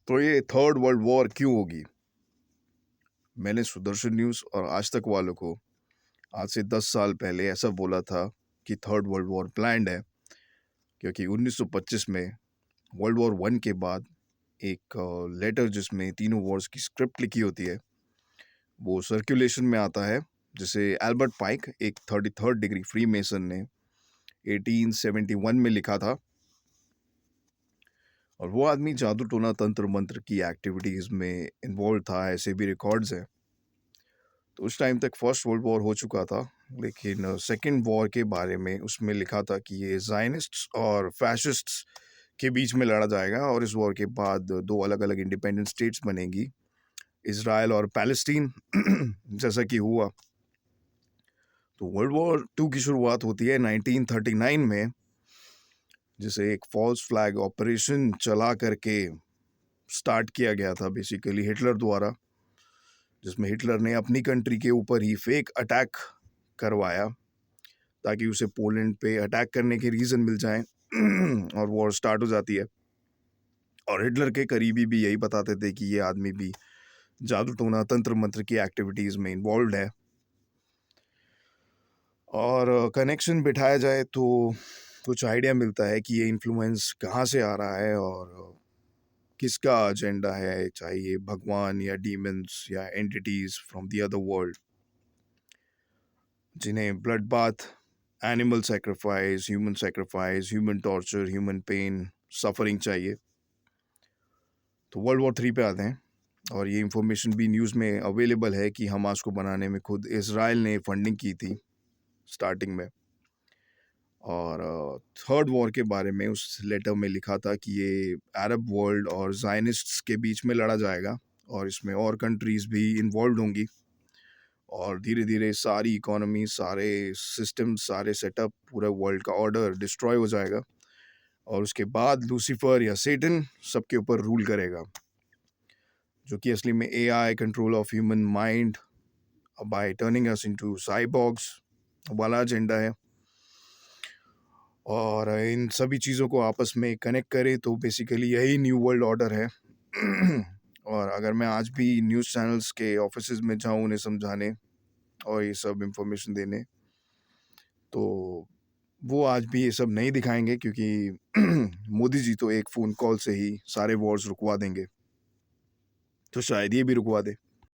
तो ये third world war क्यों होगी? मैंने सुदर्शन न्यूज़ और आज तक वालों को आज से 10 साल पहले ऐसा बोला था कि थर्ड वर्ल्ड वॉर प्लान्ड है, क्योंकि 1925 में वर्ल्ड वॉर वन के बाद एक लेटर जिसमें तीनों वॉर्स की स्क्रिप्ट लिखी होती है, वो सर्कुलेशन में आता है, जिसे एल्बर्ट पाइक, एक 33rd डिग्री फ्री मेसन ने 1871 में लिखा था। और वो आदमी जादू टोना तंत्र मंत्र की एक्टिविटीज़ में इन्वॉल्व था, ऐसे भी रिकॉर्ड्स हैं। तो उस टाइम तक फर्स्ट वर्ल्ड वॉर हो चुका था, लेकिन सेकेंड वॉर के बारे में उसमें लिखा था कि ये ज़ायनिस्ट्स और फैशिस्ट्स के बीच में लड़ा जाएगा, और इस वॉर के बाद दो अलग अलग इंडिपेंडेंट स्टेट्स बनेंगी, इज़राइल और पैलेस्टीन। जैसा कि हुआ। तो वर्ल्ड वॉर टू की शुरुआत होती है 1939 में, जिसे एक फॉल्स फ्लैग ऑपरेशन चला करके स्टार्ट किया गया था बेसिकली हिटलर द्वारा, जिसमें हिटलर ने अपनी कंट्री के ऊपर ही फेक अटैक करवाया ताकि उसे पोलैंड पे अटैक करने के रीज़न मिल जाएं और वॉर स्टार्ट हो जाती है। और हिटलर के करीबी भी यही बताते थे कि ये आदमी भी जादू टोना तंत्र मंत्र की एक्टिविटीज़ में इन्वॉल्व है। और कनेक्शन बिठाया जाए तो कुछ आइडिया मिलता है कि ये इन्फ्लुएंस कहाँ से आ रहा है और किसका एजेंडा है, चाहे ये भगवान या डीमंस या entities from the other world, जिन्हें blood bath, animal sacrifice, human torture, human pain, suffering चाहिए। तो वर्ल्ड वॉर 3 पे आते हैं, और ये इंफॉर्मेशन भी न्यूज़ में अवेलेबल है कि हमास को बनाने में खुद इसराइल ने फंडिंग की थी स्टार्टिंग में। और थर्ड वॉर के बारे में उस लेटर में लिखा था कि ये अरब वर्ल्ड और ज़ायनिस्ट्स के बीच में लड़ा जाएगा, और इसमें और कंट्रीज़ भी इन्वॉल्व होंगी, और धीरे धीरे सारी इकोनॉमी, सारे सिस्टम, सारे सेटअप, पूरा वर्ल्ड का ऑर्डर डिस्ट्रॉय हो जाएगा, और उसके बाद लूसीफर या सेटन सबके ऊपर रूल करेगा, जो कि असली में AI, control of human mind bye turning us into cyborgs वाला एजेंडा है। और इन सभी चीज़ों को आपस में कनेक्ट करें तो बेसिकली यही न्यू वर्ल्ड ऑर्डर है। और अगर मैं आज भी न्यूज़ चैनल्स के ऑफिसेज में जाऊँ उन्हें समझाने और ये सब इंफॉर्मेशन देने, तो वो आज भी ये सब नहीं दिखाएंगे, क्योंकि मोदी जी तो एक फ़ोन कॉल से ही सारे वॉर्स रुकवा देंगे। तो शायद ये भी रुकवा दे।